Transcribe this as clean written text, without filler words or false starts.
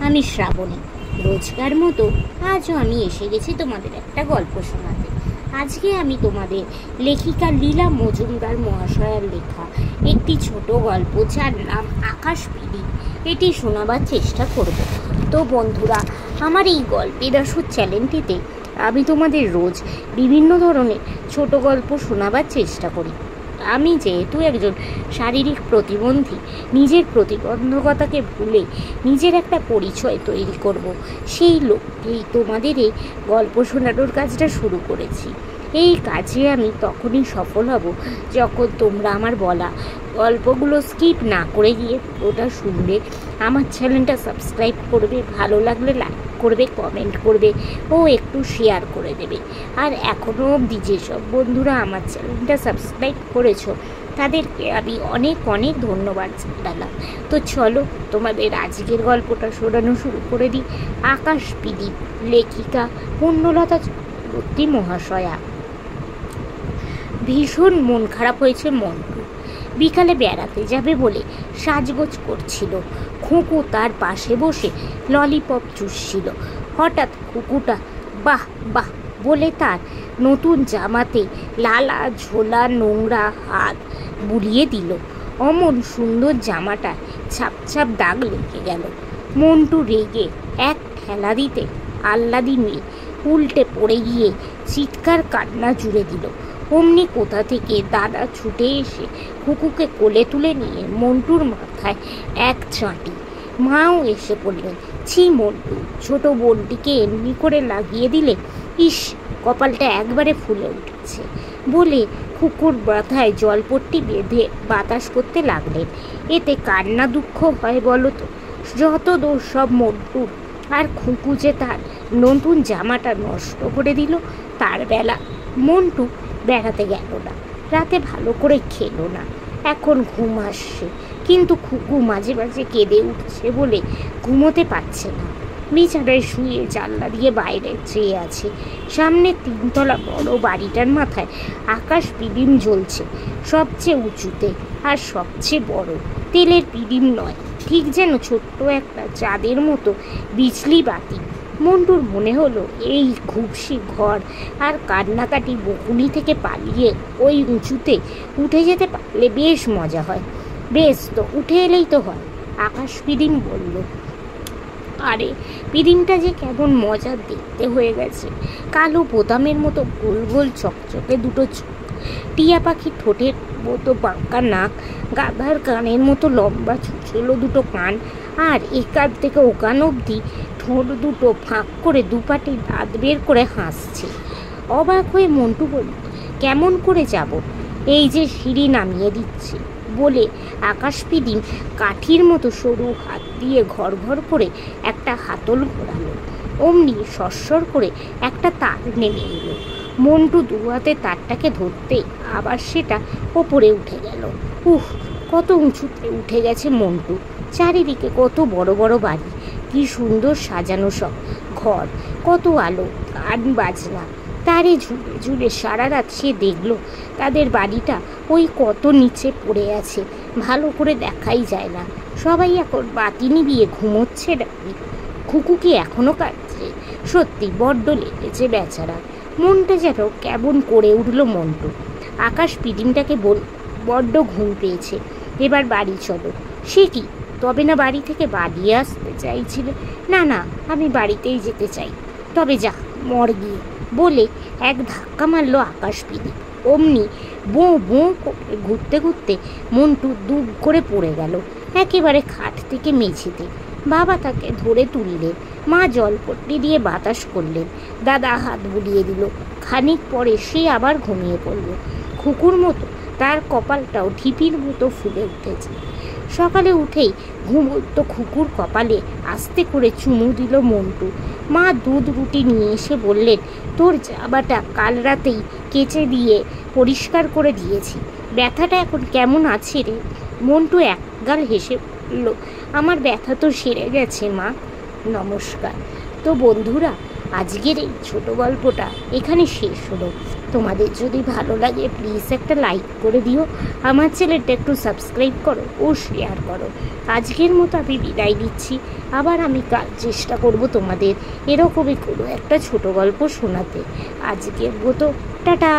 আমি শ্রাবণী। রোজকার মতো আজও আমি এসে গেছি তোমাদের একটা গল্প শোনাতে। আজকে আমি তোমাদের লেখিকা লীলা মজুমদার মহাশয়ার লেখা একটি ছোট গল্প, যার নাম আকাশপিডি, এটি শোনাবার চেষ্টা করব। তো বন্ধুরা, আমার এই গল্পের আসর চ্যানেলটিতে আমি তোমাদের রোজ বিভিন্ন ধরনের ছোট গল্প শোনাবার চেষ্টা করি। আমি যেহেতু একজন শারীরিক প্রতিবন্ধী, নিজের প্রতিবন্ধকতাকে ভুলে নিজের একটা পরিচয় তৈরি করব, সেই লক্ষ্যেই তোমাদের এই গল্প শোনানোর কাজটা শুরু করেছি। এই কাজে আমি তখনই সফল হব যখন তোমরা আমার বলা গল্পগুলো স্কিপ না করে গিয়ে ওটা শুনবে, আমার চ্যানেলটা সাবস্ক্রাইব করবে, ভালো লাগলে লাইক করবে, কমেন্ট করবে ও একটু শেয়ার করে দেবে। আর এখনও অবধি যেসব বন্ধুরা আমার চ্যানেলটা সাবস্ক্রাইব করেছো তাদেরকে আমি অনেক অনেক ধন্যবাদ জানালাম। তো চলো তোমাদের আজকের গল্পটা শোনানো শুরু করে দিই। আকাশপিডি, লেখিকা পুণ্যলতা চক্রবর্তী মহাশয়া। ভীষণ মন খারাপ হয়েছে মন্টু। বিকালে বেড়াতে যাবে বলে সাজগোজ করছিল। খুকু তার পাশে বসে ললিপপ চুষছিল। হঠাৎ খুকুটা বাহ বাহ বলে তার নতুন জামাতে লালা ঝোলা নোংরা হাত বুলিয়ে দিল। অমন সুন্দর জামাটা ছাপ ছাপ দাগ লেগে গেল। মন্টু রেগে এক ঠেলা দিতে আহ্লাদি মেয়ে উল্টে পড়ে গিয়ে চিৎকার কান্না জুড়ে দিল। অমনি কোথা থেকে দাদা ছুটে এসে খুকুকে কোলে তুলে নিয়ে মন্টুর মাথায় এক চাঁটি। মাও এসে পড়লেন। ছি মন্টু, ছোট বোনটিকে এমনি করে লাগিয়ে দিলে, ইস কপালটা একবারে ফুলে উঠেছে বলে খুকুর মাথায় জলপট্টি বেঁধে বাতাস করতে লাগলেন। এতে কান্না দুঃখ হয় বলো তো? যত দোষ সব মন্টুর। আর খুকু যে তার নতুন জামাটা নষ্ট করে দিল। তার বেলা মন্টু বেড়াতে গেল না, রাতে ভালো করে খেলো না, এখন ঘুম আসছে, কিন্তু খুকু মাঝে মাঝে কেঁদে উঠছে বলে ঘুমোতে পারছে না। বিছানায় শুয়ে জানলা দিয়ে বাইরে চেয়ে আছে। সামনে 3 তলা বড় বাড়িটার মাথায় আকাশ পিডিম জ্বলছে, সবচেয়ে উঁচুতে আর সবচেয়ে বড়। তেলের পিডিম নয়, ঠিক যেন ছোট্ট একটা চাঁদের মতো বিজলি বাতি। মন্টুর মনে হলো এই ঘুপসি ঘর আর কান্নাকাটি বকুনি থেকে পালিয়ে ওই উঁচুতে উঠে যেতে পারলে বেশ মজা হয়। বেশ তো, উঠে এলেই তো হয়, আকাশ পিডিম বলল। আরে পিডিমটা যে কেমন মজার দেখতে হয়ে গেছে। কালো বোতামের মতো গোল গোল চকচকে দুটো চোখ, টিয়া পাখির ঠোঁটের মতো বাঁকা নাক, গাধার কানের মতো লম্বা ছুঁচলো দুটো কান, আর একান থেকে ওকান অবধি ঠোঁট দুটো ফাঁক করে দুপাটি দাঁত বের করে হাসছে। অবাক হয়ে মন্টু বলল, কেমন করে যাব? এই যে সিঁড়ি নামিয়ে দিচ্ছে বলে আকাশপিডি কাঠির মতো সরু হাত দিয়ে ঘর ঘর করে একটা হাতল ঘোরালো। অমনি সরসর করে একটা তার নেমে এলো। মন্টু দু হাতে তারটাকে ধরতে আবার সেটা ওপরে উঠে গেল। কত উঁচুতে উঠে গেছে মন্টু। চারিদিকে কত বড় বড় বাড়ি, কি সুন্দর সাজানো সব ঘর, কত আলো, গান বাজনা। তারে ঝুলে ঝুলে সারা রাত সে দেখল তাদের বাড়িটা ওই কত নিচে পড়ে আছে, ভালো করে দেখাই যায় না। সবাই এখন বাতি নিভিয়ে ঘুমোচ্ছে নাকি? খুকু কি এখনো কাঁদছে? সত্যি বড্ড লেগেছে বেচারা। মনটা যেন কেমন করে উঠল মন্টু। আকাশ পিডিমটাকে বড্ড ঘুম পেয়েছে, এবার বাড়ি চলো। সে কি, তবে না বাড়ি থেকে বাড়িয়ে আসতে চাইছিল? না না, আমি বাড়িতেই যেতে চাই। তবে যা মর গিয়ে বলে এক ধাক্কা মারল আকাশপিডি। অমনি বোঁ বোঁ করে ঘুরতে ঘুরতে মন্টু দুব করে পড়ে গেল একেবারে খাট থেকে মেঝেতে। বাবা তাকে ধরে তুললেন, মা জলপট্টি দিয়ে বাতাস করলেন, দাদা হাত বুলিয়ে দিল। খানিক পরে সে আবার ঘুমিয়ে পড়ল। খুকুর মতো তার কপালটাও ঢিপির মতো ফুলে উঠেছে। সকালে উঠেই ঘুমন্ত খুকুর কপালে আস্তে করে চুমু দিল মন্টু। মা দুধ রুটি নিয়ে এসে বললেন, তোর জামাটা কাল রাতেই কেচে দিয়ে পরিষ্কার করে দিয়েছি, ব্যথাটা এখন কেমন আছে রে? মন্টু একগাল হেসে বলল, আমার ব্যথা তো সেরে গেছে মা, নমস্কার। তো বন্ধুরা, আজকের এই ছোট গল্পটা এখানে শেষ হলো। তোমাদের যদি ভালো লাগে প্লিজ একটা লাইক করে দিও, আমার চ্যানেলটা একটু সাবস্ক্রাইব করো ও শেয়ার করো। আজকের মতো আমি বিদায় দিচ্ছি। আবার আমি কাল চেষ্টা করব তোমাদের এরকমই কোনো একটা ছোট গল্প শোনাতে। আজকের মতো টাটা।